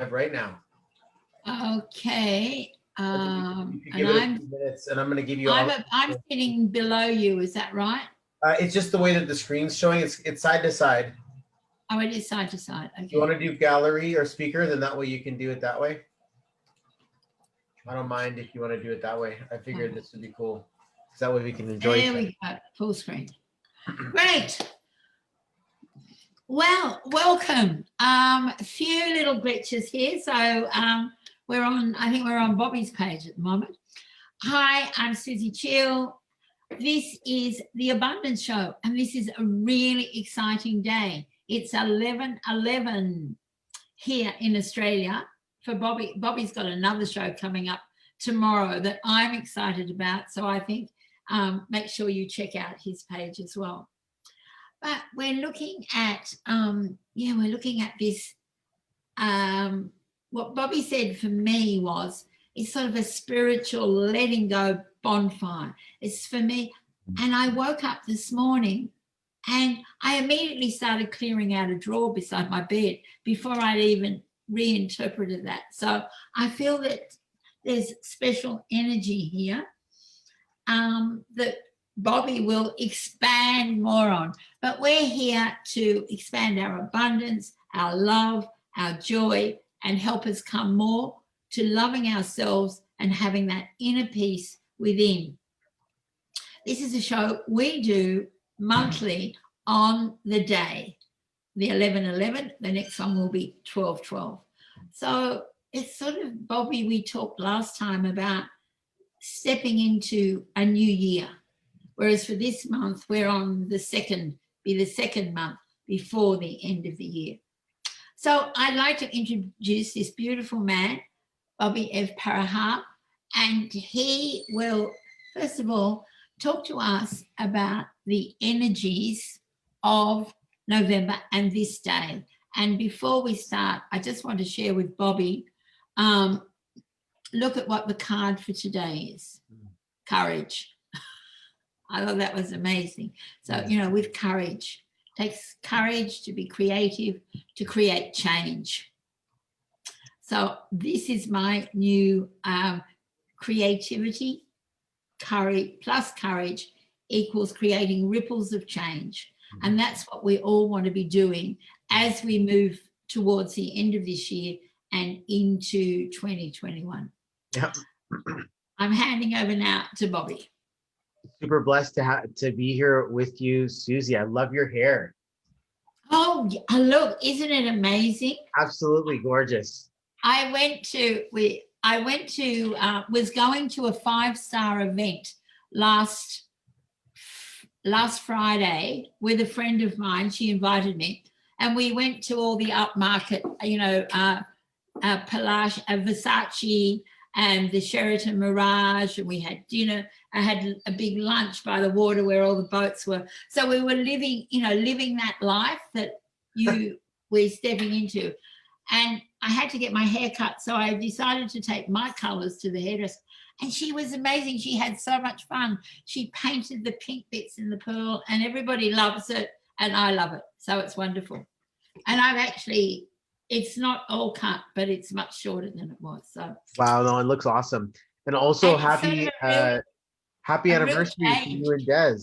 right now. Okay. You could And give it a few minutes, and I'm going to give you all. I'm sitting below you. Is that right? It's just the way that the screen's showing. It's side to side. Oh, it is side to side. Okay. You want to do gallery or speaker, then that way you can do it that way. I don't mind if you want to do it that way. I figured this would be cool because that way we can enjoy. There we go. Full screen. Great. Well, welcome. A few little glitches here. So we're on, I think we're on Bobby's page at the moment. Hi, I'm Suzie Cheel. This is the Abundance Show, and this is a really exciting day. It's 11:11 here in Australia for Bobby. Bobby's got another show coming up tomorrow that I'm excited about. So I think make sure you check out his page as well. But we're looking at, we're looking at this. What Bobby said for me was, it's sort of a spiritual letting go bonfire. It's for me. And I woke up this morning and I immediately started clearing out a drawer beside my bed before I'd even reinterpreted that. So I feel that there's special energy here that Bobby will expand more on. But we're here to expand our abundance, our love, our joy, and help us come more to loving ourselves and having that inner peace within. This is a show we do monthly on the day, the 11:11. The next one will be 12:12. So it's sort of, Bobby, we talked last time about stepping into a new year. Whereas for this month, we're on the second month before the end of the year. So I'd like to introduce this beautiful man, Parihar, and he will, first of all, talk to us about the energies of November and this day. And before we start, I just want to share with Bobby, look at what the card for today is. Courage. I thought that was amazing. So, with courage, it takes courage to be creative, to create change. So this is my new creativity. Courage plus courage equals creating ripples of change. And that's what we all want to be doing as we move towards the end of this year and into 2021. Yep. I'm handing over now to Bobby. Super blessed to be here with you, Suzie. I love your hair. Oh, look, isn't it amazing? Absolutely gorgeous. I was going to a 5-star event last Friday with a friend of mine. She invited me, and we went to all the upmarket, Versace and the Sheraton Mirage, and we had dinner. I had a big lunch by the water where all the boats were. So we were living that life that we're stepping into. And I had to get my hair cut, so I decided to take my colours to the hairdresser. And she was amazing. She had so much fun. She painted the pink bits in the pearl, and everybody loves it, and I love it. So it's wonderful. And it's not all cut, but it's much shorter than it was. So wow, no, it looks awesome. And also happy anniversary to you and Des.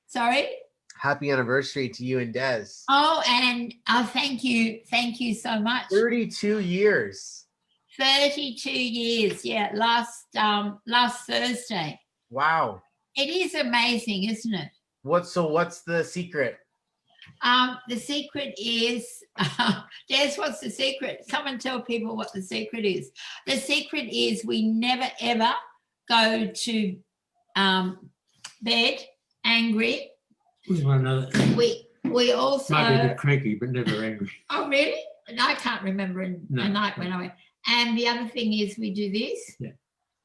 Sorry? Happy anniversary to you and Des. Oh, and thank you so much. 32 years. 32 years, yeah. Last Thursday. Wow. It is amazing, isn't it? What's the secret? The secret is, Des, what's the secret? Come and tell people what the secret is. The secret is we never, ever go to bed angry. With one another. We also... Might be a bit cranky, but never angry. Oh, really? I can't remember a night when I went. And the other thing is we do this. Yeah.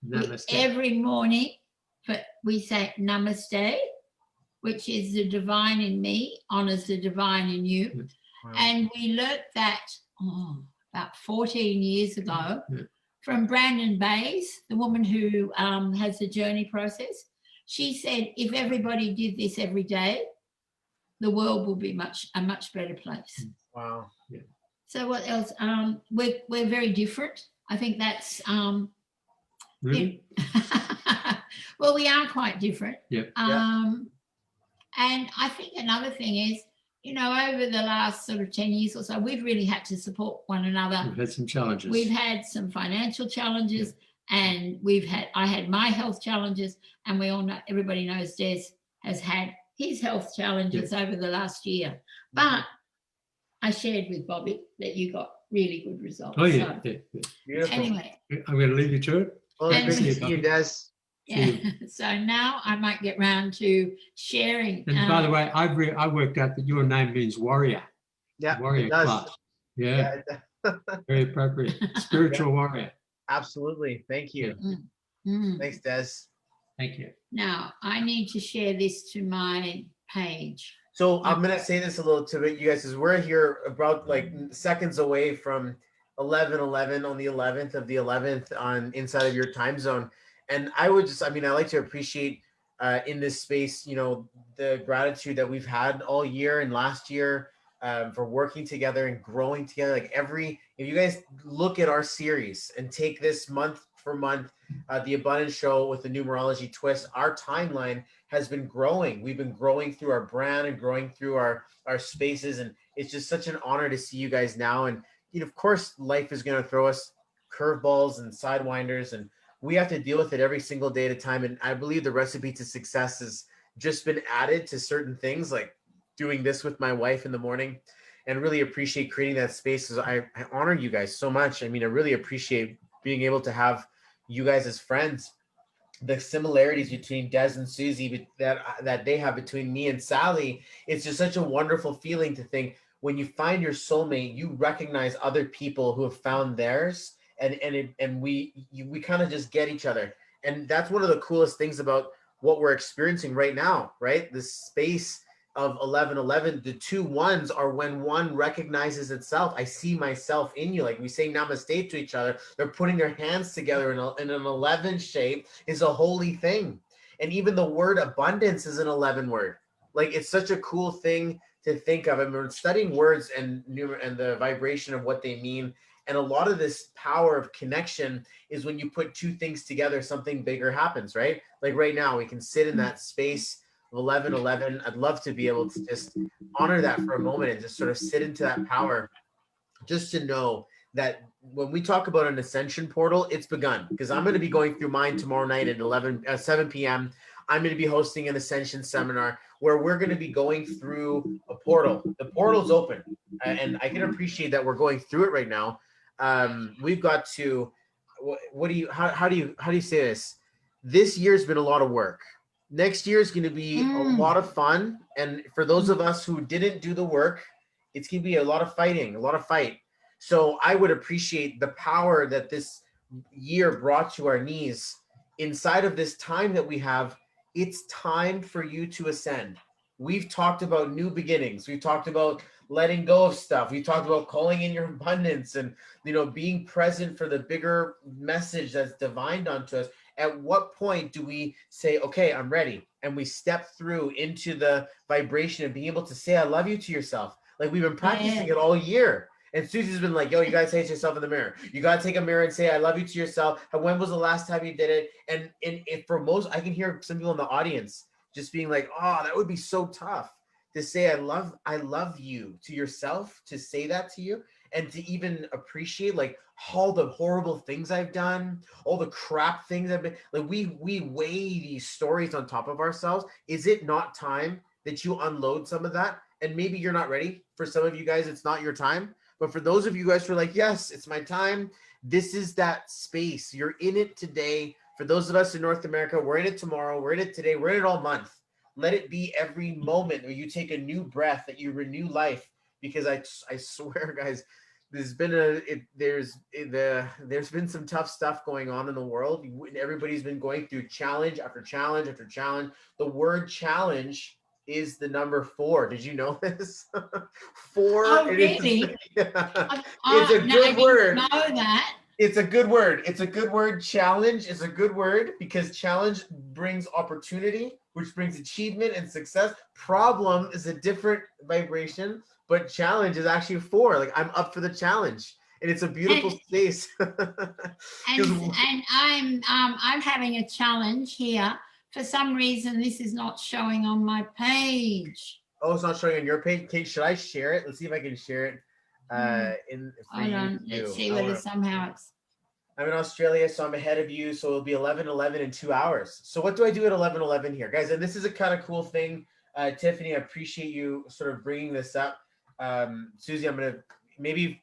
Namaste. Every morning, we say namaste, which is the divine in me, honours the divine in you. Wow. And we learnt that about 14 years ago from Brandon Bays, the woman who has the journey process. She said, if everybody did this every day, the world will be a much better place. Wow. Yeah. So what else? We're very different. I think that's Really? well, we are quite different. Yep. And I think another thing is, over the last sort of 10 years or so, we've really had to support one another. We've had some challenges. We've had some financial challenges, and I had my health challenges, and we all know, everybody knows Des has had his health challenges over the last year. But I shared with Bobby that you got really good results. Oh, yeah. So, Beautiful. anyway. I'm going to leave you to it. Well, it's And- great to see you, Des. Yeah. So now I might get round to sharing. And by the way, I worked out that your name means warrior. Yeah, Warrior it does. class. Yeah, Yeah, very appropriate. Spiritual warrior. absolutely. Thank you. Thanks, Des. Thank you. Now I need to share this to my page. So I'm gonna say this a little to you guys, because we're here about like seconds away from 11:11 on the 11th of the 11th on inside of your time zone, and I like to appreciate in this space, the gratitude that we've had all year and last year for working together and growing together. Like if you guys look at our series and take this month for month, the Abundance Show with the numerology twist, our timeline has been growing. We've been growing through our brand and growing through our spaces. And it's just such an honor to see you guys now. And, of course, life is going to throw us curveballs and sidewinders, and we have to deal with it every single day at a time. And I believe the recipe to success has just been added to certain things, like doing this with my wife in the morning, and really appreciate creating that space. I honor you guys so much. I really appreciate being able to have you guys as friends. The similarities between Des and Suzie that they have between me and Sally, it's just such a wonderful feeling to think when you find your soulmate, you recognize other people who have found theirs, and we kind of just get each other. And that's one of the coolest things about what we're experiencing right now, right? This space of 11:11, the 2 ones are when one recognizes itself. I see myself in you. Like we say namaste to each other. They're putting their hands together in an 11 shape is a holy thing. And even the word abundance is an 11 word. Like it's such a cool thing to think of. We're studying words and the vibration of what they mean. And a lot of this power of connection is when you put 2 things together, something bigger happens, right? Like right now, we can sit in that space 11:11. I'd love to be able to just honor that for a moment and just sort of sit into that power, just to know that when we talk about an ascension portal, it's begun. Because I'm going to be going through mine tomorrow night at 7 p.m. I'm going to be hosting an ascension seminar where we're going to be going through a portal. The portal's open, and I can appreciate that we're going through it right now. We've got to. How do you say this? This year's been a lot of work. Next year is going to be a lot of fun. And for those of us who didn't do the work, it's going to be a lot of fighting, a lot of fight. So I would appreciate the power that this year brought to our knees. Inside of this time that we have, it's time for you to ascend. We've talked about new beginnings. We've talked about letting go of stuff. We talked about calling in your abundance and, being present for the bigger message that's divined onto us. At what point do we say, okay, I'm ready? And we step through into the vibration of being able to say, I love you to yourself. Like we've been practicing it all year. And Susie's been like, yo, you got to say it to yourself in the mirror. You got to take a mirror and say, I love you to yourself. And when was the last time you did it? And if for most, I can hear some people in the audience just being like, oh, that would be so tough to say, I love you to yourself, to say that to you. And to even appreciate like all the horrible things I've done, all the crap things I've been like, we weigh these stories on top of ourselves. Is it not time that you unload some of that? And maybe you're not ready. For some of you guys, it's not your time. But for those of you guys who are like, yes, it's my time. This is that space. You're in it today. For those of us in North America, we're in it tomorrow. We're in it today. We're in it all month. Let it be every moment where you take a new breath, that you renew life. Because I swear, guys, there's been some tough stuff going on in the world. Everybody's been going through challenge after challenge after challenge. The word challenge is the number 4. Did you know this? 4. Oh, really? It's a good word. I didn't know that. It's a good word. It's a good word. Challenge is a good word because challenge brings opportunity, which brings achievement and success. Problem is a different vibration. but challenge is actually 4. Like I'm up for the challenge, and it's a beautiful space. And I'm having a challenge here. For some reason, this is not showing on my page. Oh, it's not showing on your page. Kate, should I share it? Let's see if I can share it for Hold you on. too. Let's see whether somehow it's. I'm in Australia, so I'm ahead of you. So it'll be 11:11 in 2 hours. So what do I do at 11:11 here, guys? And this is a kind of cool thing. Tiffany, I appreciate you sort of bringing this up. Suzie, I'm gonna maybe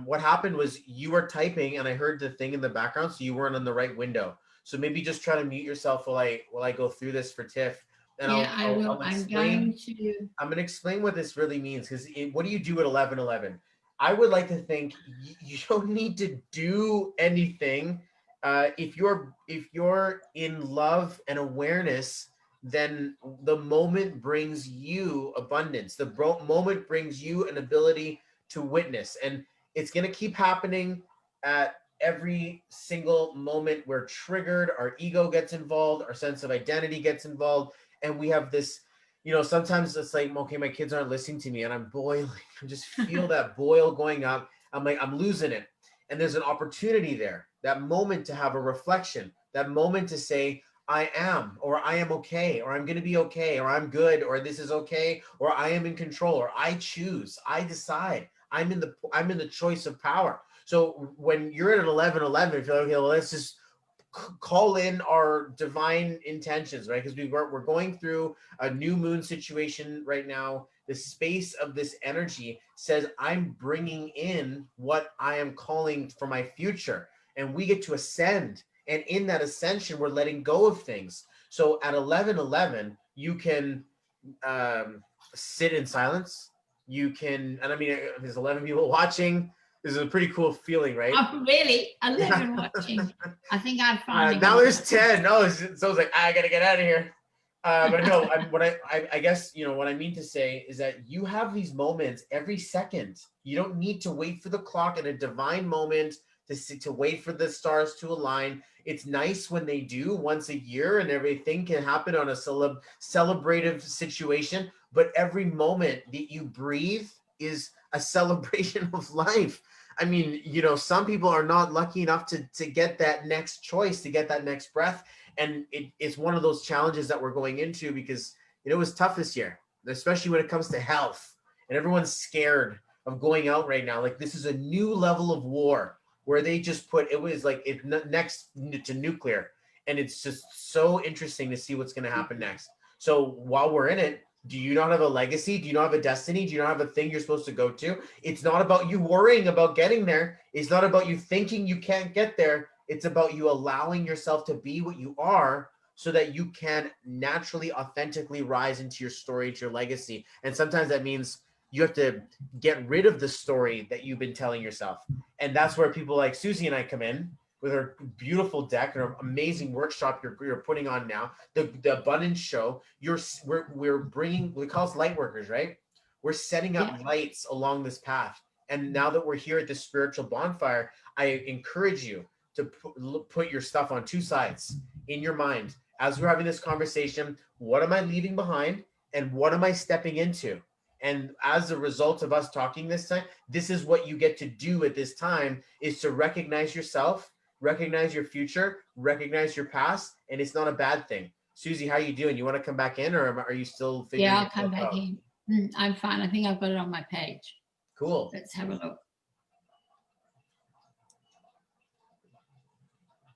what happened was you were typing and I heard the thing in the background, so you weren't on the right window. So maybe just try to mute yourself while I go through this for Tiff. And I will. I'm going to. I'm going to explain what this really means, because what do you do at 11:11? I would like to think you don't need to do anything. If you're in love and awareness, then the moment brings you abundance. The moment brings you an ability to witness, and it's going to keep happening at every single moment. We're triggered, our ego gets involved, our sense of identity gets involved, and we have this, sometimes it's like, okay, my kids aren't listening to me and I'm boiling. I just feel that boil going up. I'm like, I'm losing it. And there's an opportunity there, that moment to have a reflection, that moment to say, I am, or I am okay, or I'm going to be okay, or I'm good, or this is okay, or I am in control, or I choose, I decide. I'm in the choice of power. So when you're at 11:11, if you're like, okay, well, let's just call in our divine intentions, right? Because we're going through a new moon situation right now. The space of this energy says I'm bringing in what I am calling for my future, and we get to ascend. And in that ascension, we're letting go of things. So at 11:11, you can sit in silence. You can, and I mean, there's 11 people watching. This is a pretty cool feeling, right? Oh, really? 11 watching. I think I've finally. Now there's 10. Oh, so I was like, I gotta get out of here. But no, I guess what I mean to say is that you have these moments every second. You don't need to wait for the clock in a divine moment to wait for the stars to align. It's nice when they do once a year, and everything can happen on a celebrative situation. But every moment that you breathe is a celebration of life. I mean, some people are not lucky enough to get that next choice, to get that next breath. And it's one of those challenges that we're going into, because it was tough this year, especially when it comes to health. And everyone's scared of going out right now. Like, this is a new level of war where they just it was like it next to nuclear. And it's just so interesting to see what's going to happen next. So while we're in it, do you not have a legacy? Do you not have a destiny? Do you not have a thing you're supposed to go to? It's not about you worrying about getting there. It's not about you thinking you can't get there. It's about you allowing yourself to be what you are, so that you can naturally, authentically rise into your story, to your legacy. And sometimes that means you have to get rid of the story that you've been telling yourself. And that's where people like Suzie and I come in, with her beautiful deck and her amazing workshop you're putting on now, the abundance show. We're bringing, we call us light workers, right? We're setting up lights along this path. And now that we're here at this spiritual bonfire, I encourage you to put your stuff on two sides in your mind as we're having this conversation. What am I leaving behind, and what am I stepping into? And as a result of us talking this time, this is what you get to do at this time, is to recognize yourself, recognize your future, recognize your past, and it's not a bad thing. Suzie, how you doing? You want to come back in, or are you still figuring? Yeah, I'll come back in. I'm fine. I think I've got it on my page. Cool. Let's have a look.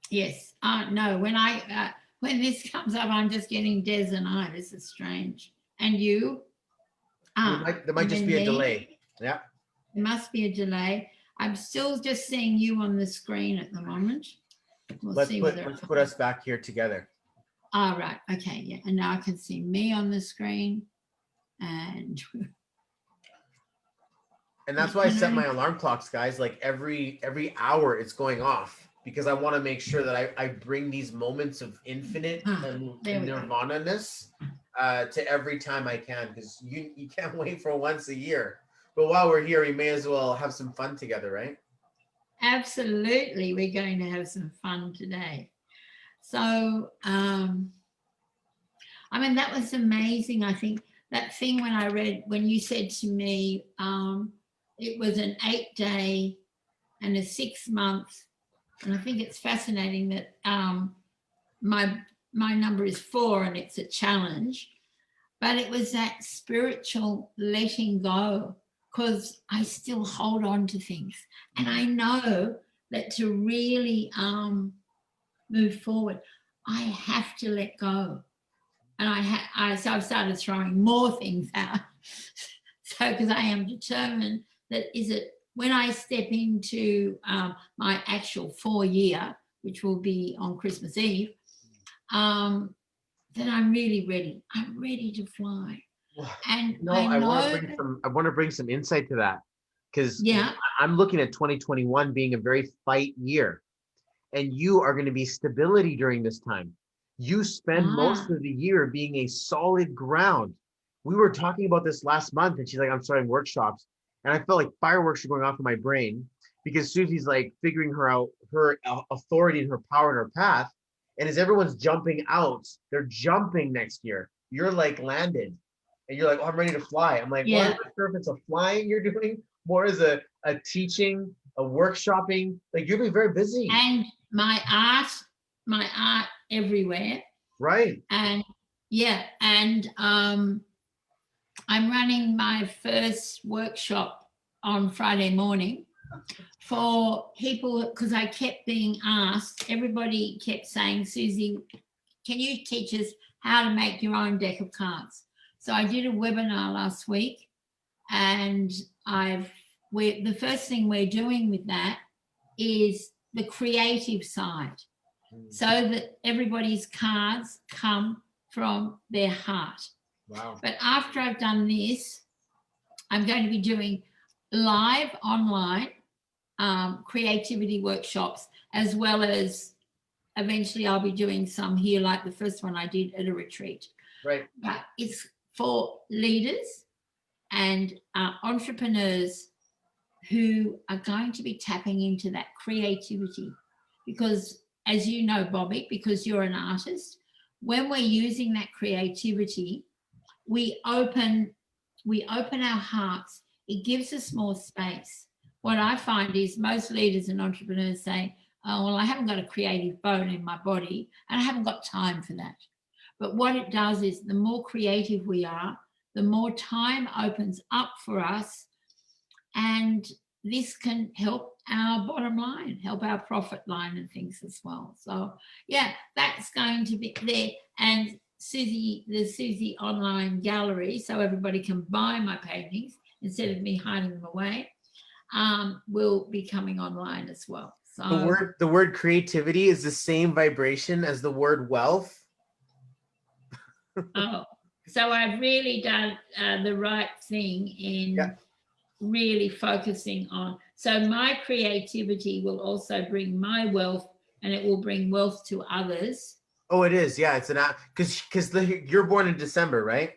Yes. No, when this comes up, I'm just getting Des and I. This is strange. And you? There might just be a delay. Yeah. There must be a delay. I'm still just seeing you on the screen at the moment. Let's put us back here together. All right. Okay. Yeah. And now I can see me on the screen. And that's why I set my alarm clocks, guys. Like every hour it's going off, because I want to make sure that I bring these moments of infinite nirvana-ness to every time I can, because you can't wait for once a year. But while we're here, we may as well have some fun together, right? Absolutely. We're going to have some fun today. So, I mean, that was amazing. I think that thing when you said to me, it was an 8-day and a 6-month, and I think it's fascinating that my number is 4 and it's a challenge, but it was that spiritual letting go, because I still hold on to things, and I know that to really move forward, I have to let go. And so I've started throwing more things out. So, because I am determined that when I step into my actual 4-year, which will be on Christmas Eve, then I'm really ready. I'm ready to fly. And I want to bring some insight to that, because I'm looking at 2021 being a very fight year, and you are going to be stability during this time. You spend most of the year being a solid ground. We were talking about this last month, and she's like, I'm starting workshops. And I felt like fireworks are going off in my brain, because Suzie's like figuring her authority and her power and her path. And as everyone's jumping out, they're jumping next year. You're like landed, and you're like, oh, I'm ready to fly. I'm like, well, I'm not sure if it's a flying you're doing, more as a teaching, a workshopping. Like, you'll be very busy. And my art everywhere. Right. And I'm running my first workshop on Friday morning for people, because I kept being asked, everybody kept saying, Suzie, can you teach us how to make your own deck of cards? So I did a webinar last week, and the first thing we're doing with that is the creative side, so that everybody's cards come from their heart. Wow. But after I've done this, I'm going to be doing live online creativity workshops, as well as eventually I'll be doing some here, like the first one I did at a retreat. Right. But it's for leaders and entrepreneurs who are going to be tapping into that creativity, because, as you know, Bobby, because you're an artist, when we're using that creativity, we open our hearts. It gives us more space. What I find is most leaders and entrepreneurs say, oh, well, I haven't got a creative bone in my body and I haven't got time for that. But what it does is, the more creative we are, the more time opens up for us, and this can help our bottom line, help our profit line and things as well. So yeah, that's going to be there. And the Suzie online gallery, so everybody can buy my paintings instead of me hiding them away, will be coming online as well. So the word creativity is the same vibration as the word wealth. So I've really done the right thing in really focusing on. So my creativity will also bring my wealth, and it will bring wealth to others. Oh, it is. Yeah, it's because you're born in December, right?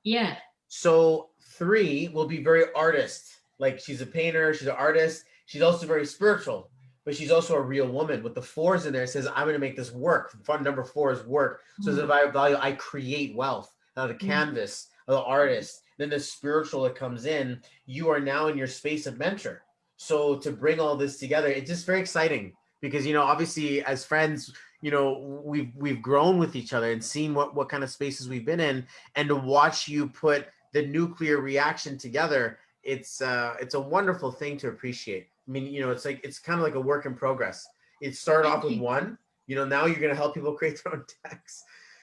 Yeah. So 3 will be very artist. Like, she's a painter, she's an artist. She's also very spiritual, but she's also a real woman. With the 4s in there, it says, I'm going to make this work. Number 4 is work. So as a value, I create wealth. Now the canvas, the artist, then the spiritual that comes in, you are now in your space of mentor. So to bring all this together, it's just very exciting, because, obviously as friends, we've grown with each other and seen what kind of spaces we've been in, and to watch you put the nuclear reaction together, it's a wonderful thing to appreciate. I mean, it's kind of like a work in progress. It started off with 1, now you're going to help people create their own decks.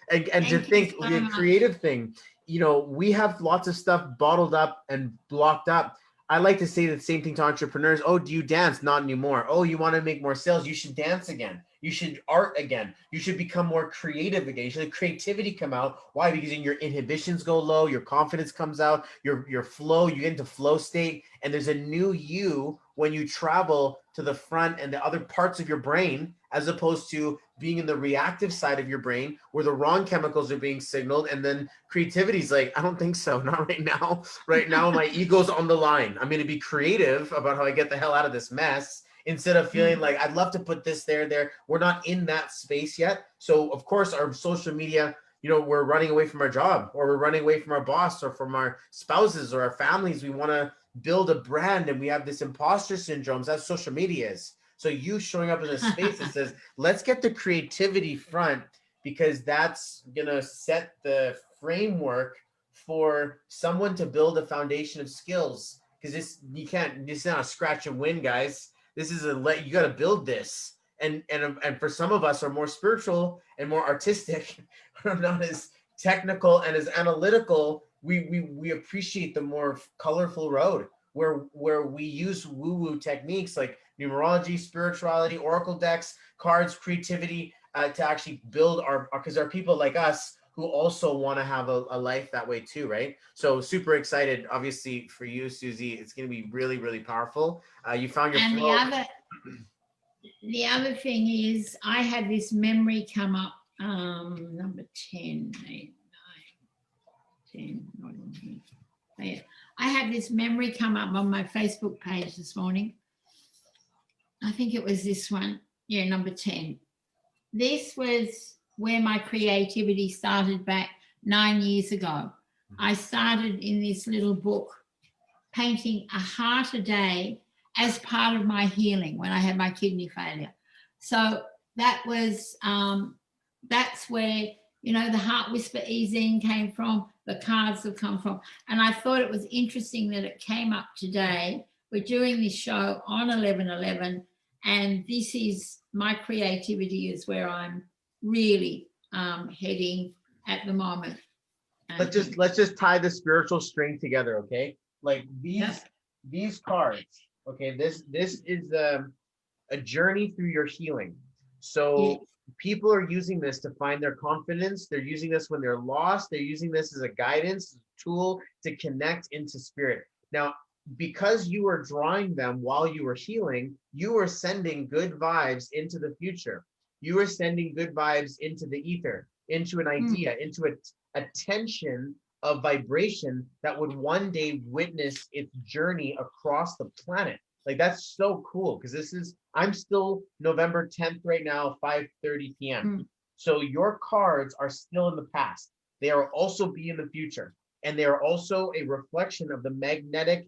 And to think the creative thing, we have lots of stuff bottled up and blocked up. I like to say the same thing to entrepreneurs. Oh, do you dance? Not anymore. Oh, you want to make more sales? You should dance again. You should art again. You should become more creative again. You should let creativity come out. Why? Because then your inhibitions go low, your confidence comes out, your flow, you get into flow state, and there's a new you when you travel to the front and the other parts of your brain, as opposed to being in the reactive side of your brain where the wrong chemicals are being signaled. And then creativity's like, I don't think so. Not right now. Right now, my ego's on the line. I'm going to be creative about how I get the hell out of this mess, instead of feeling like I'd love to put this there. We're not in that space yet. So of course our social media we're running away from our job, or we're running away from our boss, or from our spouses or our families. We want to build a brand, and we have this imposter syndrome. That's social media is. So you showing up in a space that says, let's get the creativity front, because that's going to set the framework for someone to build a foundation of skills. Because this is not a scratch and win, guys. This is you got to build this. And for some of us are more spiritual and more artistic, not as technical and as analytical. We appreciate the more colorful road where we use woo-woo techniques like numerology, spirituality, oracle decks, cards, creativity, to actually build because there are people like us who also want to have a life that way too, right? So super excited, obviously, for you, Suzie. It's going to be really, really powerful. You found your flow. The other thing is, I had this memory come up, number 10, 8, 9, 10, not in here. Oh, yeah. I had this memory come up on my Facebook page this morning. I think it was this one. Yeah, number 10. This was where my creativity started back 9 years ago. I started in this little book painting a heart a day as part of my healing when I had my kidney failure. So that was, that's where, the Heart Whisper e-zine came from, the cards have come from. And I thought it was interesting that it came up today. We're doing this show on 11/11, and this is my creativity is where I'm really heading at the moment. Let's just tie the spiritual string together, okay? Like these cards, okay? This is a journey through your healing. So people are using this to find their confidence. They're using this when they're lost. They're using this as a guidance tool to connect into spirit. Now, because you were drawing them while you were healing, you were sending good vibes into the future. You were sending good vibes into the ether, into an idea, into a tension of vibration that would one day witness its journey across the planet. Like, that's so cool, because I'm still November 10th right now, 5:30 p.m. So your cards are still in the past. They are also be in the future. And they are also a reflection of the magnetic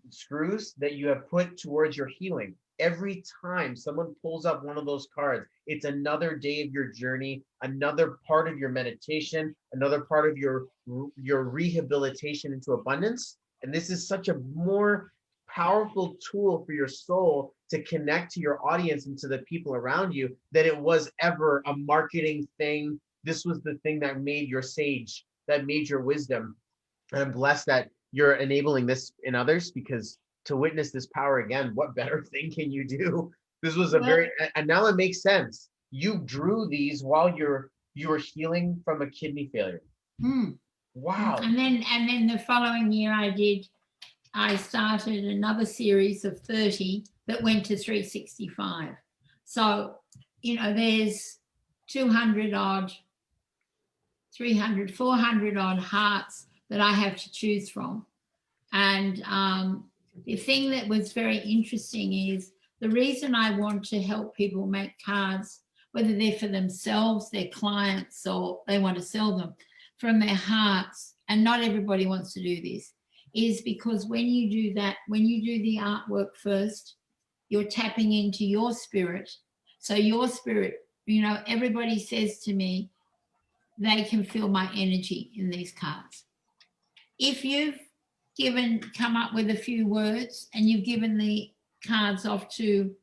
screws that you have put towards your healing. Every time someone pulls up one of those cards, it's another day of your journey, another part of your meditation, another part of your rehabilitation into abundance. And this is such a more powerful tool for your soul to connect to your audience and to the people around you than it was ever a marketing thing. This was the thing that made your sage, that made your wisdom. And I'm blessed that you're enabling this in others, because to witness this power again, what better thing can you do? This was and now it makes sense. You drew these while you were healing from a kidney failure. Wow. And then the following year I started another series of 30 that went to 365. So, there's 200 odd, 300, 400 odd hearts that I have to choose from. And the thing that was very interesting is the reason I want to help people make cards, whether they're for themselves, their clients, or they want to sell them from their hearts, and not everybody wants to do this, is because when you do that, when you do the artwork first, you're tapping into your spirit. So your spirit, everybody says to me, they can feel my energy in these cards. If you've come up with a few words and you've given the cards off to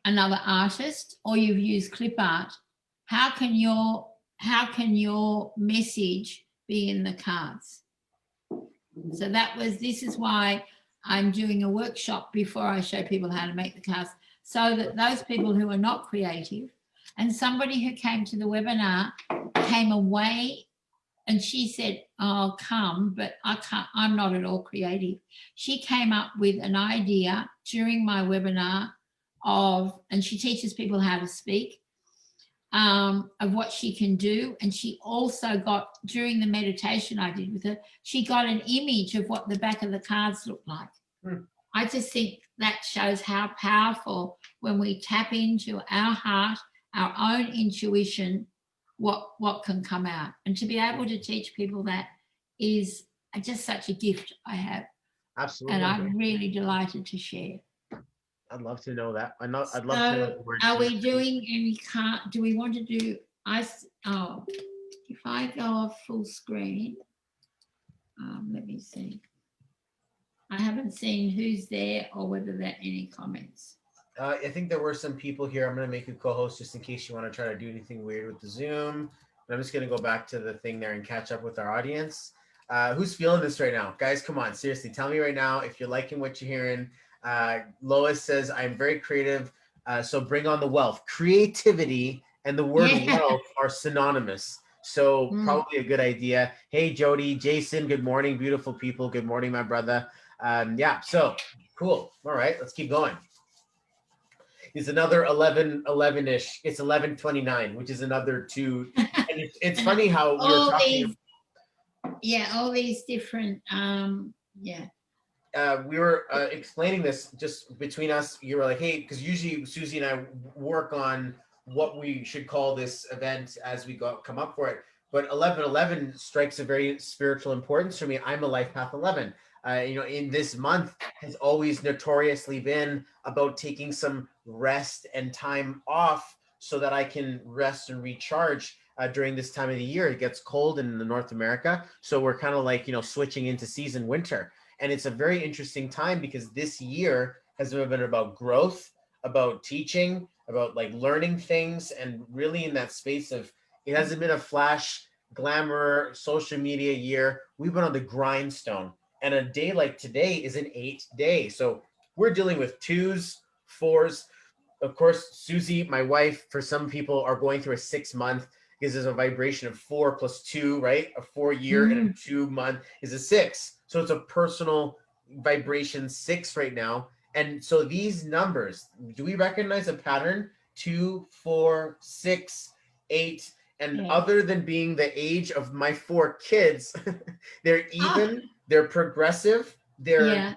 another artist, or you've used clip art, how can your message be in the cards? So this is why I'm doing a workshop before I show people how to make the cards, so that those people who are not creative, and somebody who came to the webinar came away and she said, I'll come, but I'm not at all creative. She came up with an idea during my webinar and she teaches people how to speak, of what she can do. And she also got, during the meditation I did with her, she got an image of what the back of the cards look like. I just think that shows how powerful, when we tap into our heart, our own intuition, what can come out. And to be able to teach people that is just such a gift I have. Absolutely. And I'm really delighted to share. I'd love to know that. I'd love to know So the word. are we doing any do we want to do if I go off full screen, let me see. I haven't seen who's there or whether there are any comments. I think there were some people here. I'm going to make you co-host just in case you want to try to do anything weird with the Zoom. And I'm just going to go back to the thing there and catch up with our audience. Who's feeling this right now? Guys, come on. Seriously, tell me right now if you're liking what you're hearing. Lois says, I'm very creative, so bring on the wealth. Creativity and the word wealth are synonymous. So probably a good idea. Hey, Jody, Jason, good morning, beautiful people. Good morning, my brother. Yeah, so cool. All right, let's keep going. Is another 11-ish. It's 11:29, which is another 2. And it's funny how we were talking. All these different, we were explaining this just between us. You were like, hey, because usually Suzie and I work on what we should call this event as we come up for it. But 11:11 strikes a very spiritual importance for me. I'm a life path 11. In this month has always notoriously been about taking some rest and time off so that I can rest and recharge during this time of the year. It gets cold in North America. So we're kind of like, switching into season winter. And it's a very interesting time because this year has been about growth, about teaching, about like learning things, and really in that space of, it hasn't been a flash, glamour, social media year. We've been on the grindstone. And a day like today is an 8 day. So we're dealing with 2s, 4s. Of course, Suzie, my wife, for some people are going through a 6-month because there's a vibration of 4 plus 2, right? A 4-year and a 2-month is a 6. So it's a personal vibration 6 right now. And so these numbers, do we recognize a pattern? 2, 4, 6, 8. And other than being the age of my 4 kids, they're even, they're progressive, they're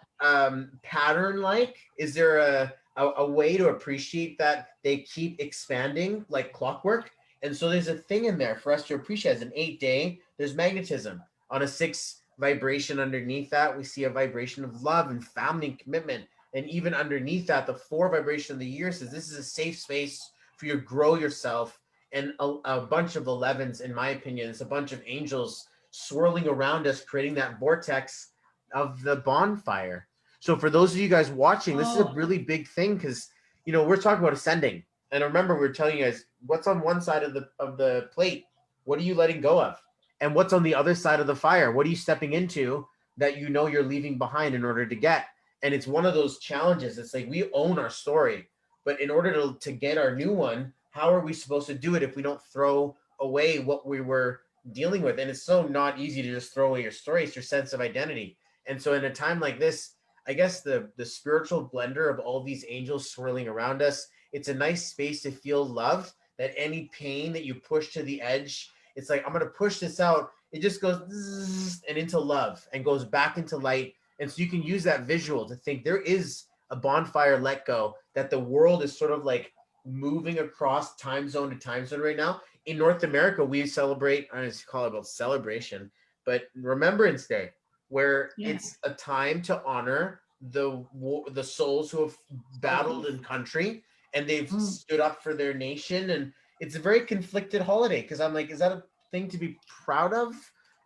pattern-like. Is there a way to appreciate that they keep expanding like clockwork? And so there's a thing in there for us to appreciate. As an 8 day, there's magnetism. On a 6 vibration underneath that, we see a vibration of love and family and commitment. And even underneath that, the 4 vibration of the year says this is a safe space for you to grow yourself. And a bunch of 11s, in my opinion, it's a bunch of angels swirling around us, creating that vortex of the bonfire. So for those of you guys watching, this is a really big thing because, we're talking about ascending. And remember, we were telling you guys what's on one side of the plate. What are you letting go of? And what's on the other side of the fire? What are you stepping into that you're leaving behind in order to get? And it's one of those challenges. It's like we own our story, but in order to get our new one, how are we supposed to do it if we don't throw away what we were dealing with? And it's so not easy to just throw away your story. It's your sense of identity. And so in a time like this, I guess the spiritual blender of all these angels swirling around us, it's a nice space to feel loved, that any pain that you push to the edge, it's like, I'm going to push this out. It just goes and into love and goes back into light. And so you can use that visual to think there is a bonfire let go, that the world is sort of like moving across time zone to time zone right now. In North America, we celebrate, I just call it about celebration, but Remembrance Day, where it's a time to honor the souls who have battled in country and they've stood up for their nation. And it's a very conflicted holiday because I'm like, is that a thing to be proud of?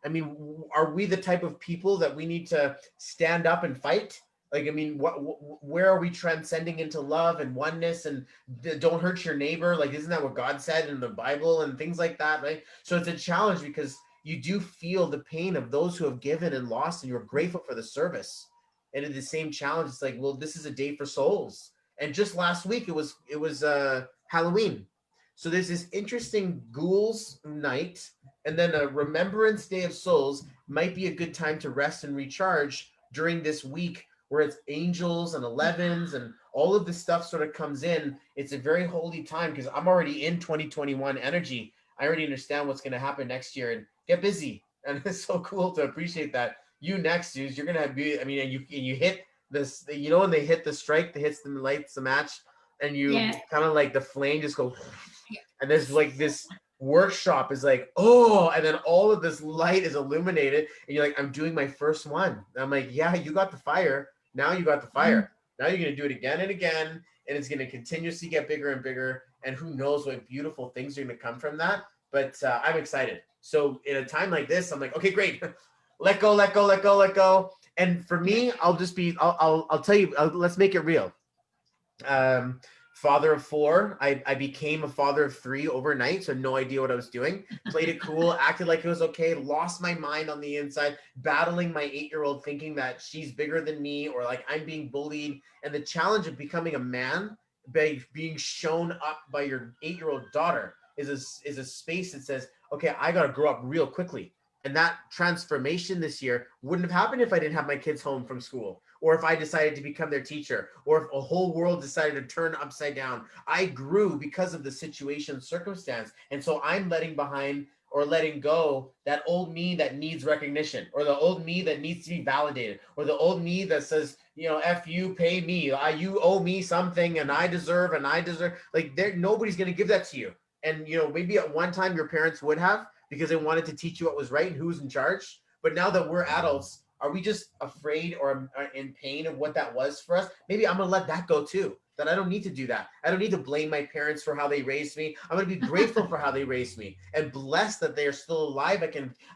I mean, are we the type of people that we need to stand up and fight? Like, I mean, where are we transcending into love and oneness and don't hurt your neighbor? Like, isn't that what God said in the Bible and things like that, right? So it's a challenge because you do feel the pain of those who have given and lost, and you're grateful for the service. And in the same challenge, it's like, well, this is a day for souls. And just last week, it was Halloween. So there's this interesting Ghouls Night, and then a Remembrance Day of Souls might be a good time to rest and recharge during this week where it's angels and 11s and all of this stuff sort of comes in. It's a very holy time because I'm already in 2021 energy. I already understand what's going to happen next year and get busy. And it's so cool to appreciate that. You next, dudes, you're going to have, and you hit this, when they hit the strike, that hits the lights, the match, and you kind of like the flame just goes, and there's like this workshop is like, oh, and then all of this light is illuminated, and you're like, I'm doing my first one. And I'm like, yeah, you got the fire. Now you got the fire. Now you're gonna do it again and again, and it's gonna continuously get bigger and bigger. And who knows what beautiful things are gonna come from that. But I'm excited. So in a time like this, I'm like, okay, great. Let go, let go, let go, let go. And for me, I'll tell you, let's make it real. Father of 4, I became a father of 3 overnight, so no idea what I was doing. Played it cool, acted like it was okay, lost my mind on the inside, battling my 8-year-old, thinking that she's bigger than me, or like I'm being bullied. And the challenge of becoming a man by being shown up by your 8-year-old daughter is a space that says, okay, I gotta grow up real quickly. And that transformation this year wouldn't have happened if I didn't have my kids home from school, or if I decided to become their teacher, or if a whole world decided to turn upside down. I grew because of the situation, circumstance. And so I'm letting behind or letting go that old me that needs recognition, or the old me that needs to be validated, or the old me that says, F you, pay me. You owe me something, and I deserve. Like, nobody's going to give that to you. And, maybe at one time your parents would have, because they wanted to teach you what was right and who's in charge. But now that we're adults, are we just afraid or in pain of what that was for us? Maybe I'm going to let that go too, that I don't need to do that. I don't need to blame my parents for how they raised me. I'm going to be grateful for how they raised me, and blessed that they are still alive. I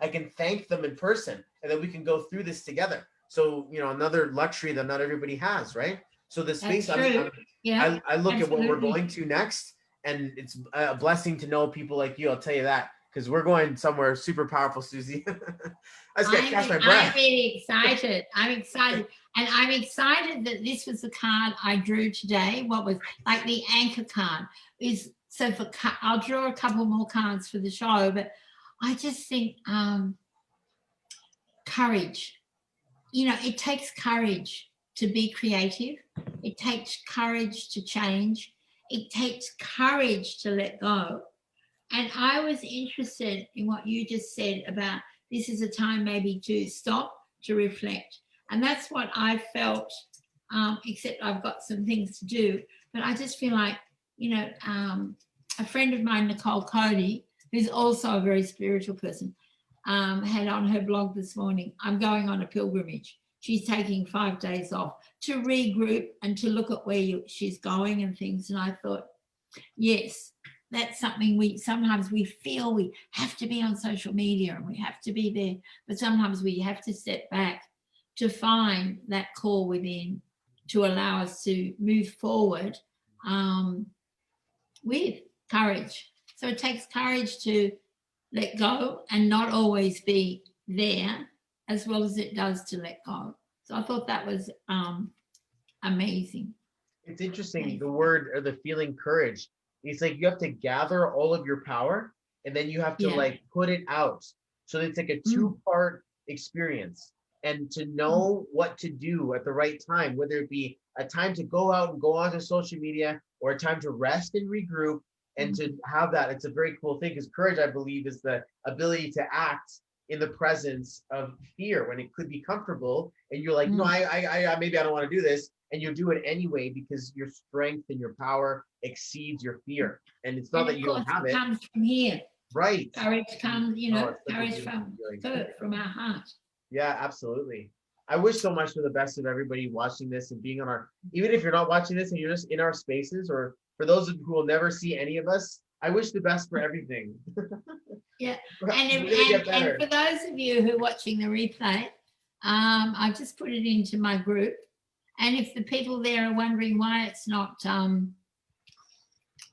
can thank them in person, and that we can go through this together. So, another luxury that not everybody has, right? So the space, I look at what we're going to next, and it's a blessing to know people like you. I'll tell you that, because we're going somewhere super powerful, Suzie. I just got to catch my breath. I'm really excited. I'm excited. And I'm excited that this was the card I drew today. What was like the anchor card is, so I'll draw a couple more cards for the show, but I just think courage. It takes courage to be creative. It takes courage to change. It takes courage to let go. And I was interested in what you just said about this is a time maybe to stop, to reflect. And that's what I felt, except I've got some things to do. But I just feel like, a friend of mine, Nicole Cody, who's also a very spiritual person, had on her blog this morning, I'm going on a pilgrimage. She's taking 5 days off to regroup and to look at where she's going and things. And I thought, yes, that's something sometimes we feel we have to be on social media and we have to be there, but sometimes we have to step back to find that call within to allow us to move forward with courage. So it takes courage to let go and not always be there, as well as it does to let go. So I thought that was amazing. It's interesting, the word or the feeling courage. It's like you have to gather all of your power, and then you have to like put it out. So it's like a 2-part experience. And to know what to do at the right time, whether it be a time to go out and go onto social media, or a time to rest and regroup, and to have that, it's a very cool thing, because courage, I believe, is the ability to act in the presence of fear when it could be comfortable, and you're like, no, I maybe I don't want to do this, and you do it anyway because your strength and your power exceeds your fear. And it's not that you don't have it. It comes from here. Right. Courage comes, courage from our heart. Yeah, absolutely. I wish so much for the best of everybody watching this and being on our, even if you're not watching this and you're just in our spaces, or for those who will never see any of us, I wish the best for everything. Yeah. And for those of you who are watching the replay, I just put it into my group. And if the people there are wondering why it's not on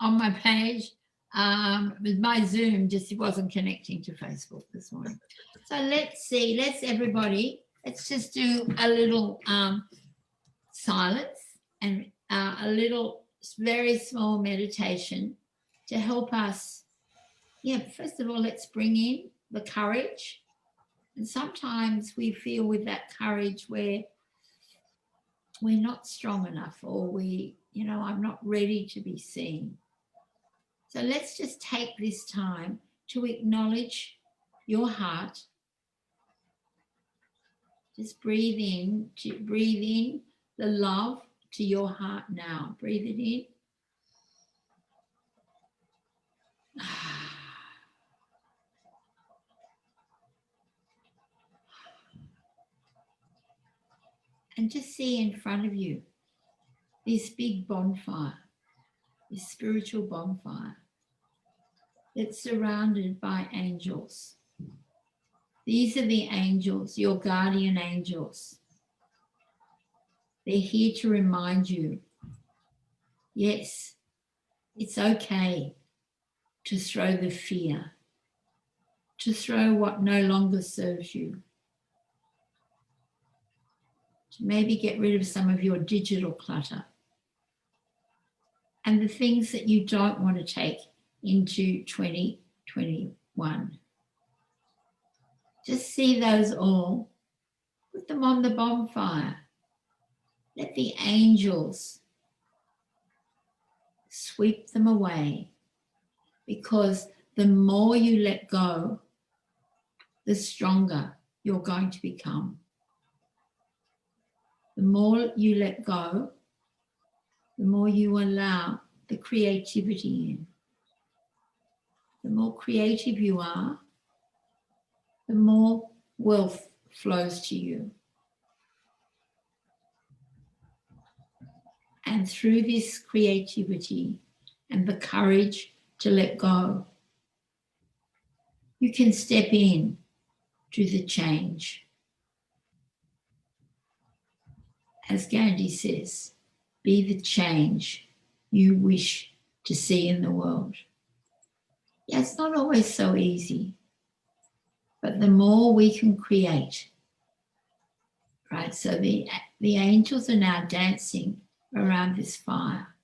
my page, my Zoom just wasn't connecting to Facebook this morning. So let's just do a little silence and a little very small meditation to help us. Yeah, first of all, let's bring in the courage. And sometimes we feel with that courage where we're not strong enough, or I'm not ready to be seen. So let's just take this time to acknowledge your heart. Just breathe in the love to your heart now. Breathe it in. And just see in front of you this big bonfire, this spiritual bonfire that's surrounded by angels. These are the angels, your guardian angels. They're here to remind you, yes, it's okay to throw the fear, to throw what no longer serves you, to maybe get rid of some of your digital clutter and the things that you don't want to take into 2021. Just see those all, put them on the bonfire. Let the angels sweep them away, because the more you let go, the stronger you're going to become. The more you let go, the more you allow the creativity in. The more creative you are, the more wealth flows to you. And through this creativity and the courage to let go, you can step in to the change. As Gandhi says, be the change you wish to see in the world. Yeah, it's not always so easy, but the more we can create, right? So the angels are now dancing around this fire,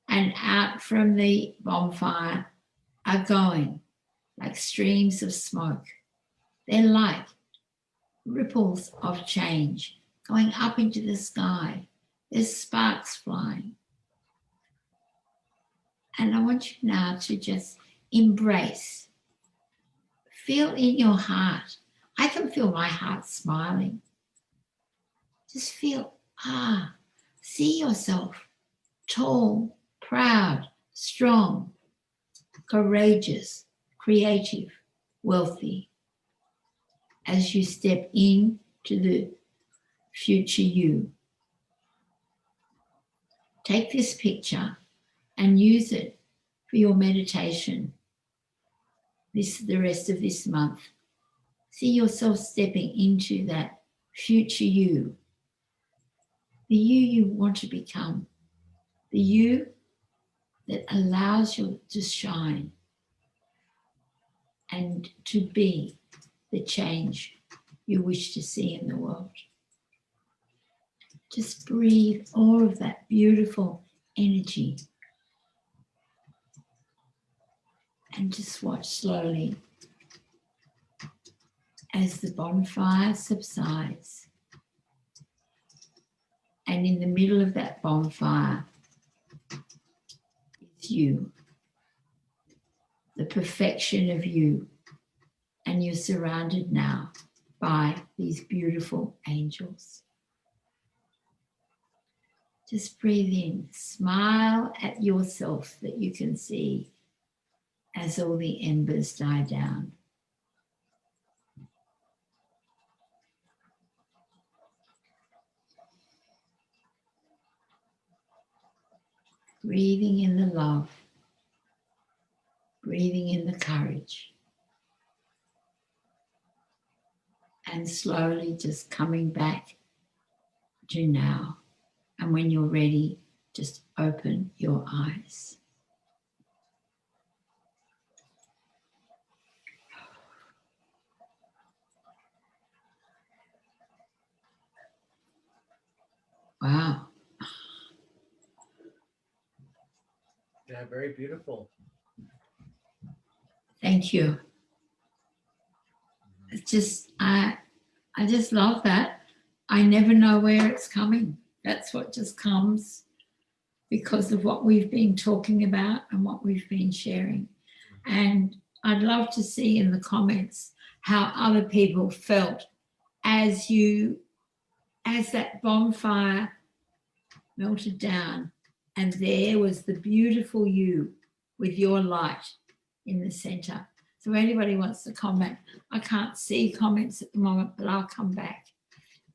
and out from the bonfire are going like streams of smoke. They're like ripples of change going up into the sky. There's sparks flying. And I want you now to just embrace, feel in your heart. I can feel my heart smiling. Just feel, see yourself tall, proud, strong, courageous, creative, wealthy, as you step into the future you. Take this picture and use it for your meditation the rest of this month. See yourself stepping into that future you, the you want to become, the you that allows you to shine and to be the change you wish to see in the world. Just breathe all of that beautiful energy and just watch slowly as the bonfire subsides. And in the middle of that bonfire is you, the perfection of you. And you're surrounded now by these beautiful angels. Just breathe in, smile at yourself that you can see as all the embers die down. Breathing in the love, breathing in the courage, and slowly just coming back to now. And when you're ready, just open your eyes. Wow. Yeah, very beautiful. Thank you. It's just, I just love that. I never know where it's coming. That's what just comes because of what we've been talking about and what we've been sharing. And I'd love to see in the comments how other people felt as that bonfire melted down and there was the beautiful you with your light in the center. So anybody wants to comment, I can't see comments at the moment, but I'll come back.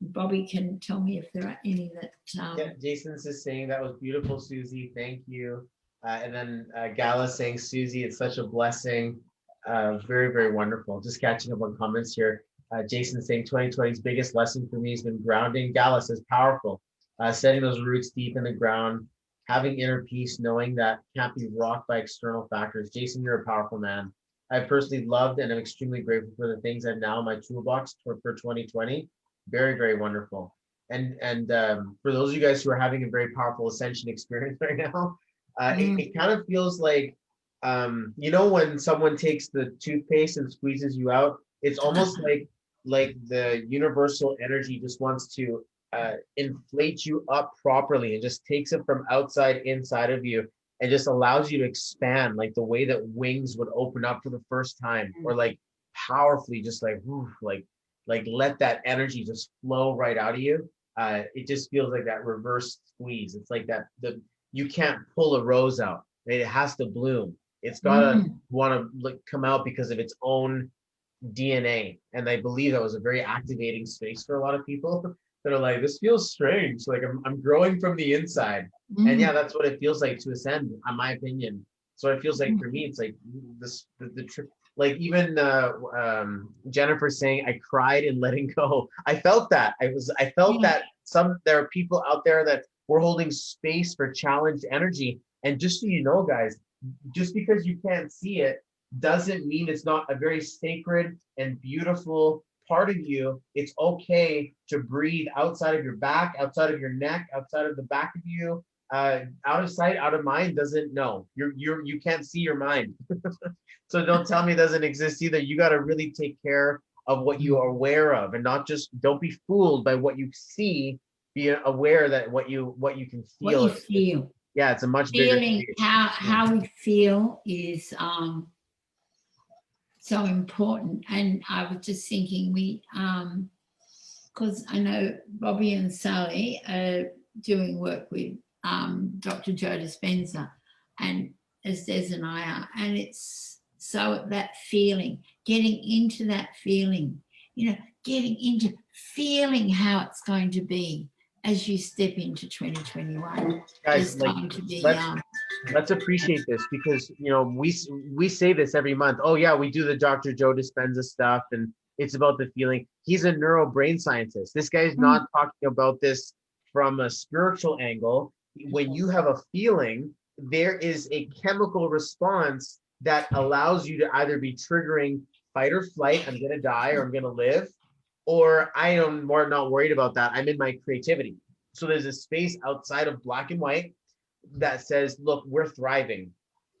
Bobby can tell me if there are any that. Yeah, Jason's just saying that was beautiful, Susie. Thank you. And then Gala saying, Susie, it's such a blessing. Very, very wonderful. Just catching up on comments here. Jason saying 2020's biggest lesson for me has been grounding. Gala says powerful. Setting those roots deep in the ground, having inner peace, knowing that can't be rocked by external factors. Jason, you're a powerful man. I personally loved and I'm extremely grateful for the things I've now in my toolbox for 2020. Very, very wonderful. And for those of you guys who are having a very powerful ascension experience right now, it kind of feels like, you know, when someone takes the toothpaste and squeezes you out, it's almost like the universal energy just wants to inflate you up properly and just takes it from outside inside of you and just allows you to expand, like the way that wings would open up for the first time, or like powerfully just like, whew, like let that energy just flow right out of you. It just feels like that reverse squeeze. It's like that you can't pull a rose out. Right? It has to bloom. It's gotta want to come out because of its own DNA. And I believe that was a very activating space for a lot of people that are like, this feels strange. Like I'm growing from the inside. And yeah, that's what it feels like to ascend, in my opinion. So it feels like for me, it's like this like even Jennifer saying, I cried in letting go. I felt that. I felt that there are people out there that were holding space for challenged energy. And just so you know, guys, just because you can't see it doesn't mean it's not a very sacred and beautiful part of you. It's okay to breathe outside of your back, outside of your neck, outside of the back of you. Out of sight, out of mind doesn't know. You can't see your mind. So don't tell me it doesn't exist either. You got to really take care of what you are aware of, and not just, don't be fooled by what you see. Be aware that what you can feel. What you feel. Yeah, it's a much bigger Feeling. How we feel is so important. And I was just thinking, because I know Bobby and Sally are doing work with Dr. Joe Dispenza, and as Des and I are, and it's so that feeling, getting into that feeling, getting into feeling how it's going to be as you step into 2021. Guys, let's appreciate this, because we say this every month. Oh yeah, we do the Dr. Joe Dispenza stuff, and it's about the feeling. He's a neuro brain scientist. This guy's not talking about this from a spiritual angle. When you have a feeling, there is a chemical response that allows you to either be triggering fight or flight, I'm gonna die or I'm gonna live, or I am more not worried about that. I'm in my creativity. So there's a space outside of black and white that says, look, we're thriving.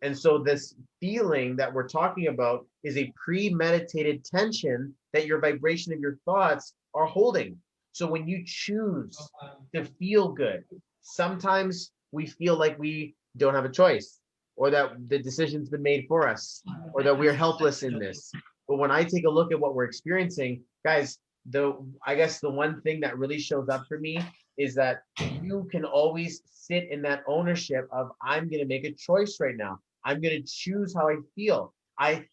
And so this feeling that we're talking about is a premeditated tension that your vibration of your thoughts are holding. So when you choose to feel good, sometimes we feel like we don't have a choice, or that the decision's been made for us, or that we're helpless in this. But when I take a look at what we're experiencing, guys, I guess the one thing that really shows up for me is that you can always sit in that ownership of, I'm going to make a choice right now. I'm going to choose how I feel.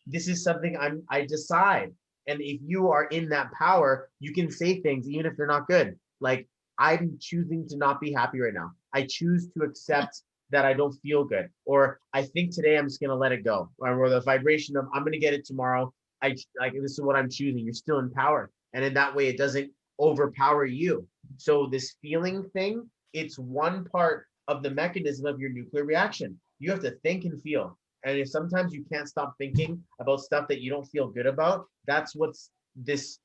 This is something I decide. And if you are in that power, you can say things even if they're not good. Like, I'm choosing to not be happy right now. I choose to accept that I don't feel good. Or I think today I'm just going to let it go. Or the vibration of, I'm going to get it tomorrow. This is what I'm choosing. You're still in power. And in that way, it doesn't overpower you. So this feeling thing, it's one part of the mechanism of your nuclear reaction. You have to think and feel. And if sometimes you can't stop thinking about stuff that you don't feel good about, that's what's this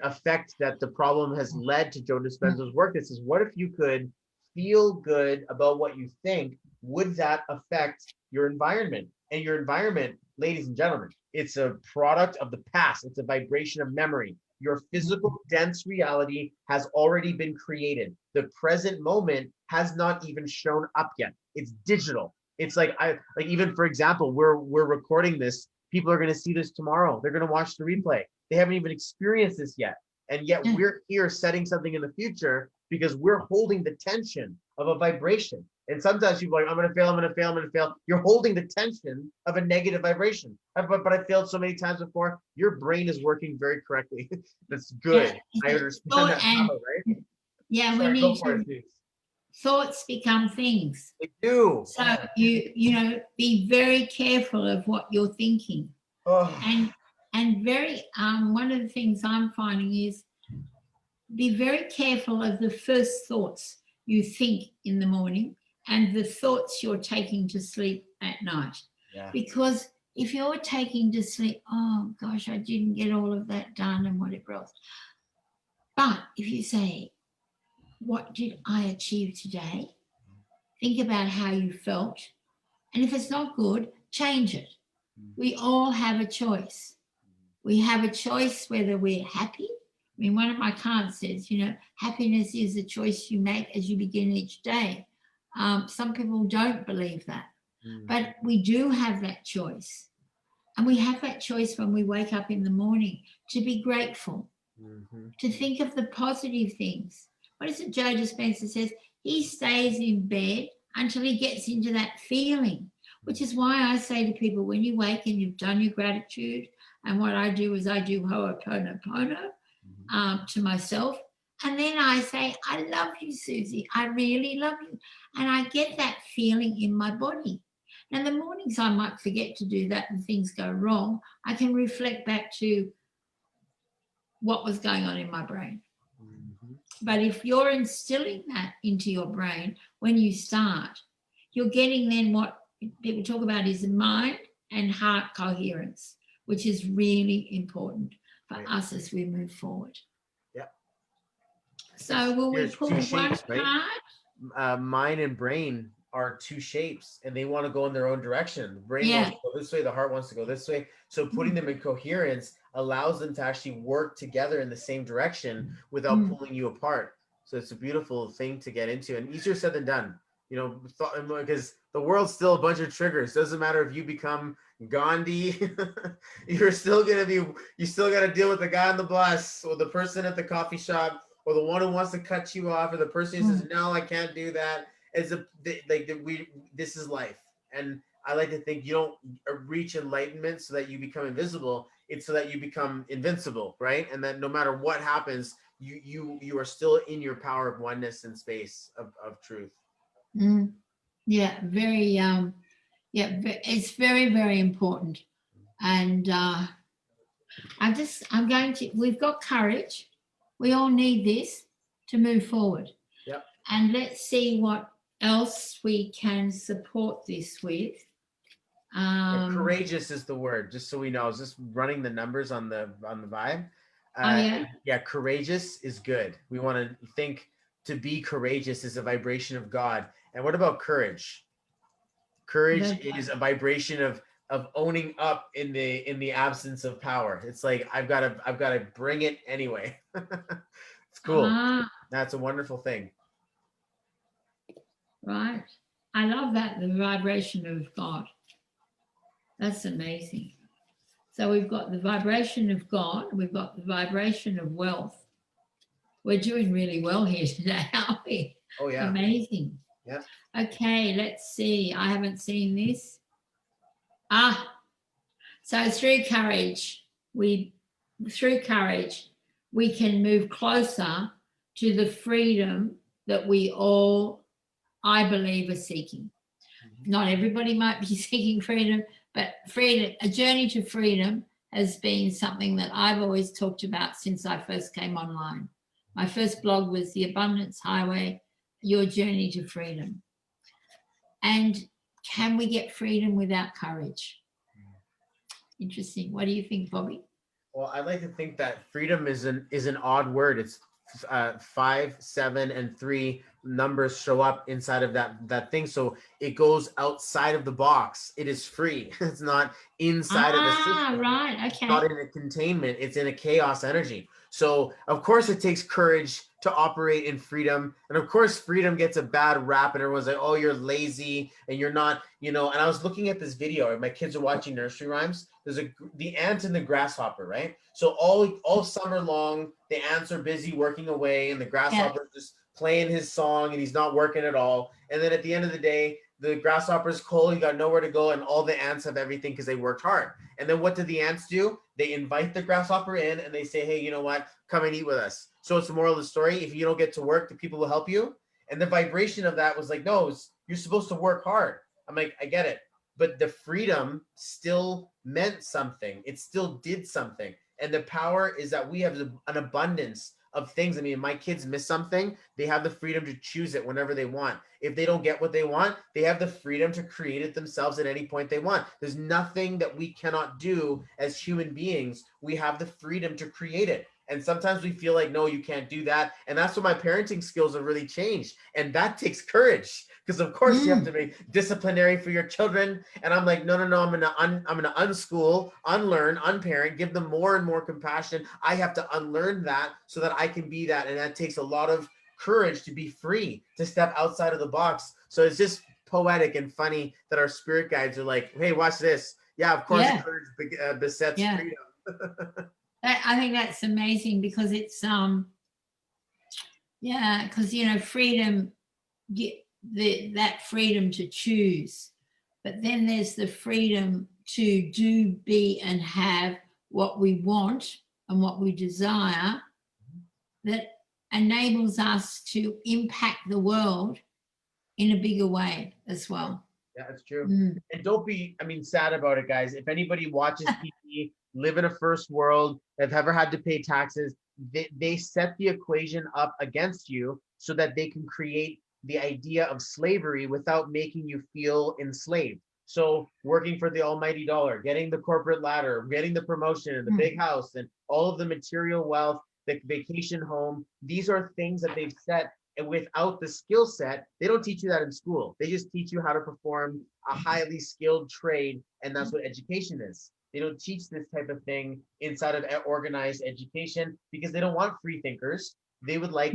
effect that the problem has led to Joe Dispenza's work. This is, what if you could feel good about what you think? Would that affect your environment? And your environment, ladies and gentlemen, it's a product of the past. It's a vibration of memory. Your physical dense reality has already been created. The present moment has not even shown up yet. It's digital. It's like even for example, we're recording this. People are going to see this tomorrow. They're going to watch the replay. They haven't even experienced this yet. And yet we're here setting something in the future because we're holding the tension of a vibration. And sometimes people are like, I'm going to fail, I'm going to fail, I'm going to fail. You're holding the tension of a negative vibration. But I failed so many times before. Your brain is working very correctly. That's good. I understand that now, right? Yeah, we Sorry, need go for it, please. thoughts become things. They do. So be very careful of what you're thinking. Oh. And very one of the things I'm finding is be very careful of the first thoughts you think in the morning and the thoughts you're taking to sleep at night. Yeah. Because if you're taking to sleep, oh gosh, I didn't get all of that done and whatever else. But if you say, what did I achieve today? Think about how you felt. And if it's not good, change it. We all have a choice. We have a choice whether we're happy. I mean, one of my cards says, happiness is a choice you make as you begin each day. Some people don't believe that, but we do have that choice. And we have that choice when we wake up in the morning to be grateful, to think of the positive things. What is it Joe Dispenza says? He stays in bed until he gets into that feeling, which is why I say to people, when you wake and you've done your gratitude, and what I do is I do Ho'oponopono to myself. And then I say, I love you, Suzie. I really love you. And I get that feeling in my body. Now, the mornings I might forget to do that and things go wrong. I can reflect back to what was going on in my brain. But if you're instilling that into your brain when you start, you're getting then what people talk about is mind and heart coherence, which is really important for us as we move forward. Yep. So will we pull one shapes, card? Right? Mind and brain are two shapes, and they want to go in their own direction. The brain wants to go this way, the heart wants to go this way. So putting them in coherence allows them to actually work together in the same direction without pulling you apart. So it's a beautiful thing to get into, and easier said than done. Because the world's still a bunch of triggers. Doesn't matter if you become Gandhi, you still got to deal with the guy on the bus or the person at the coffee shop or the one who wants to cut you off or the person who says, no, I can't do that. This is life. And I like to think you don't reach enlightenment so that you become invisible. It's so that you become invincible, right? And that no matter what happens, you are still in your power of oneness and space of truth. Yeah, very it's very, very important. And we've got courage. We all need this to move forward. Yep. And let's see what else we can support this with. Courageous is the word, just so we know. I was just running the numbers on the vibe. Courageous is good. We want to think to be courageous is a vibration of God. And what about courage? Courage is a vibration of owning up in the absence of power. It's like I've got to bring it anyway. It's cool. That's a wonderful thing. Right. I love that, the vibration of God. That's amazing. So we've got the vibration of God, we've got the vibration of wealth. We're doing really well here today, aren't we? Oh yeah. Amazing. Yeah. Okay, let's see. I haven't seen this. So through courage, we can move closer to the freedom that we all, I believe, are seeking. Not everybody might be seeking freedom, but freedom, a journey to freedom has been something that I've always talked about since I first came online. My first blog was The Abundance Highway, Your Journey to Freedom. And can we get freedom without courage? Interesting. What do you think, Bobby? Well, I like to think that freedom is an odd word. It's 5, 7, and 3 numbers show up inside of that thing, so it goes outside of the box. It is free. It's not inside of the system. Right. Okay. It's not in a containment. It's in a chaos energy. So of course it takes courage to operate in freedom, and of course freedom gets a bad rap, and everyone's like, oh, you're lazy and you're not, And I was looking at this video, and my kids are watching nursery rhymes. There's the ant and the grasshopper, right? So all summer long, the ants are busy working away, and the grasshopper just playing his song and he's not working at all. And then at the end of the day, the grasshopper's cold, he got nowhere to go, and all the ants have everything because they worked hard. And then what do the ants do? They invite the grasshopper in and they say, hey, you know what? Come and eat with us. So it's the moral of the story. If you don't get to work, the people will help you. And the vibration of that was like, no, you're supposed to work hard. I'm like, I get it. But the freedom still meant something. It still did something. And the power is that we have an abundance of things. I mean, my kids miss something, they have the freedom to choose it whenever they want. If they don't get what they want, they have the freedom to create it themselves at any point they want. There's nothing that we cannot do as human beings. We have the freedom to create it. And sometimes we feel like, no, you can't do that. And that's what my parenting skills have really changed. And that takes courage, because of course you have to be disciplinary for your children. And I'm like, no, I'm gonna unschool, unlearn, unparent, give them more and more compassion. I have to unlearn that so that I can be that. And that takes a lot of courage to be free, to step outside of the box. So it's just poetic and funny that our spirit guides are like, hey, watch this. Yeah, of course, courage besets freedom. I think that's amazing, because it's because freedom, that freedom to choose, but then there's the freedom to do, be, and have what we want and what we desire, that enables us to impact the world in a bigger way as well. Yeah, that's true. And don't be, sad about it, guys. If anybody watches TV, live in a first world, have ever had to pay taxes, they set the equation up against you so that they can create the idea of slavery without making you feel enslaved. So working for the almighty dollar, getting the corporate ladder, getting the promotion and the big house and all of the material wealth, the vacation home, these are things that they've set. And without the skill set, they don't teach you that in school. They just teach you how to perform a highly skilled trade. And that's what education is. They don't teach this type of thing inside of organized education because they don't want free thinkers. They would like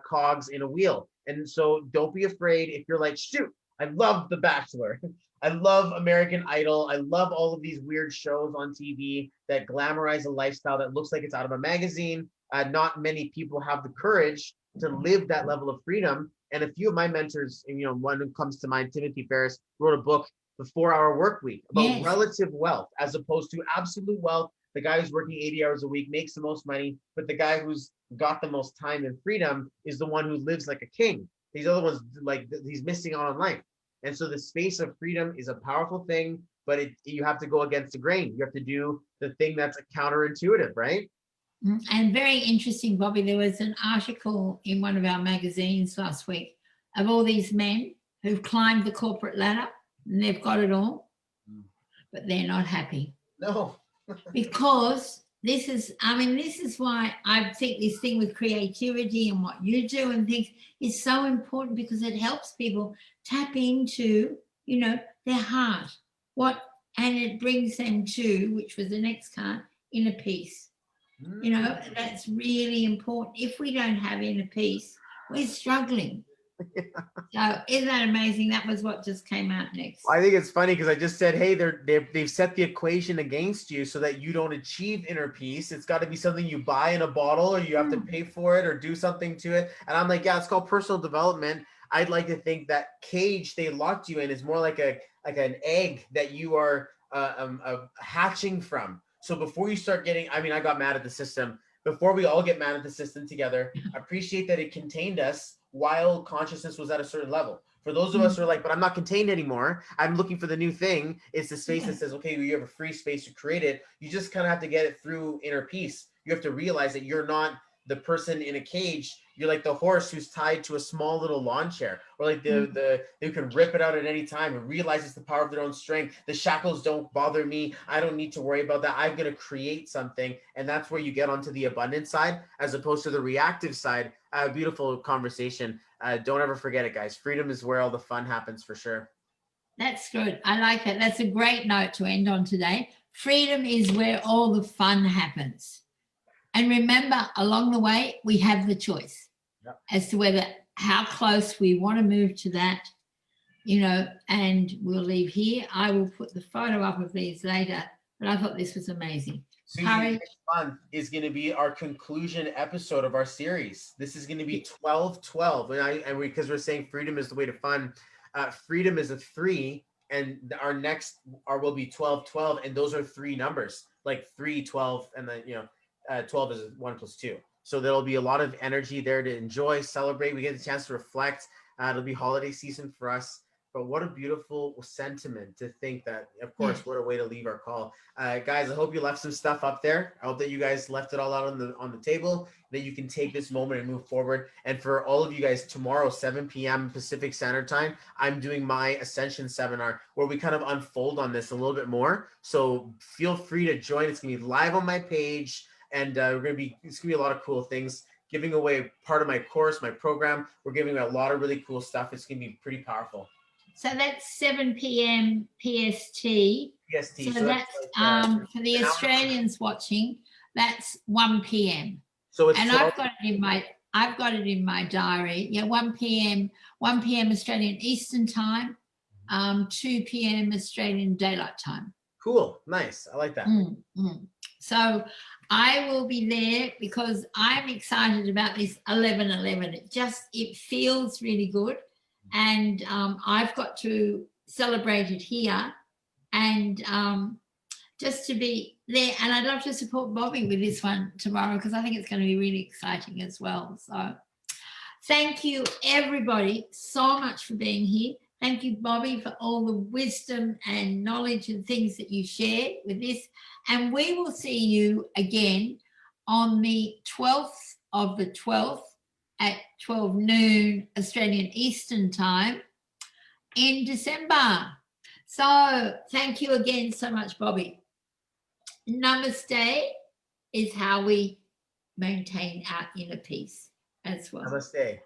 cogs in a wheel. And so don't be afraid if you're like, shoot, I love The Bachelor. I love American Idol. I love all of these weird shows on TV that glamorize a lifestyle that looks like it's out of a magazine. Not many people have the courage to live that level of freedom. And a few of my mentors, one who comes to mind, Timothy Ferriss, wrote a book, The 4-Hour Work Week, about relative wealth as opposed to absolute wealth. The guy who's working 80 hours a week makes the most money, but the guy who's got the most time and freedom is the one who lives like a king. These other ones, like, he's missing out on life. And so the space of freedom is a powerful thing, but you have to go against the grain. You have to do the thing that's counterintuitive, right? And very interesting, Bobby, there was an article in one of our magazines last week of all these men who've climbed the corporate ladder and they've got it all, but they're not happy. No. Because this is why I think this thing with creativity and what you do and things is so important, because it helps people tap into, their heart. And it brings them to, which was the next card, inner peace. That's really important. If we don't have inner peace, we're struggling. So isn't that amazing? That was what just came out next. I think it's funny because I just said, hey, they've set the equation against you so that you don't achieve inner peace. It's got to be something you buy in a bottle, or you have to pay for it or do something to it. And I'm like, yeah, it's called personal development. I'd like to think that cage they locked you in is more like an egg that you are hatching from. So before you start getting, I got mad at the system. Before we all get mad at the system together, appreciate that it contained us while consciousness was at a certain level. For those of us who are like, but I'm not contained anymore, I'm looking for the new thing. It's the space that says, okay, you have a free space to create it. You just kind of have to get it through inner peace. You have to realize that you're not the person in a cage. You're like the horse who's tied to a small little lawn chair, or like they can rip it out at any time and realize it's the power of their own strength. The shackles don't bother me. I don't need to worry about that. I'm going to create something. And that's where you get onto the abundance side as opposed to the reactive side. Beautiful conversation. Don't ever forget it, guys. Freedom is where all the fun happens, for sure. That's good. I like that. That's a great note to end on today. Freedom is where all the fun happens. And remember, along the way, we have the choice as to how close we want to move to that, and we'll leave here. I will put the photo up of these later. but I thought this was amazing. Suzie, Pari? next month is going to be our conclusion episode of our series. This is going to be 12-12, and because we're saying freedom is the way to fun. Freedom is a 3, and our next will be 12-12, and those are 3 numbers, like 3, 12, and then 12 is 1 + 2. So there'll be a lot of energy there to enjoy, celebrate. We get a chance to reflect. It'll be holiday season for us. But what a beautiful sentiment to think that, of course, what a way to leave our call. Guys, I hope you left some stuff up there. I hope that you guys left it all out on the table, that you can take this moment and move forward. And for all of you guys, tomorrow, 7 p.m. Pacific Standard Time, I'm doing my Ascension seminar where we kind of unfold on this a little bit more. So feel free to join. It's going to be live on my page, and it's going to be a lot of cool things. Giving away part of my course, my program. We're giving away a lot of really cool stuff. It's going to be pretty powerful. So that's 7 p.m. PST. PST. So that's like, for the Australians watching, that's 1 p.m. So it's and 12. I've got it in my diary. Yeah, 1 p.m. Australian Eastern Time, 2 p.m. Australian Daylight Time. Cool. Nice. I like that. So I will be there because I'm excited about this 11/11. It feels really good. And I've got to celebrate it here, and just to be there. And I'd love to support Bobby with this one tomorrow because I think it's going to be really exciting as well. So thank you, everybody, so much for being here. Thank you, Bobby, for all the wisdom and knowledge and things that you shared with this. And we will see you again on the 12th of the 12th. At 12 noon Australian Eastern Time in December. So thank you again so much, Bobby. Namaste is how we maintain our inner peace as well. Namaste.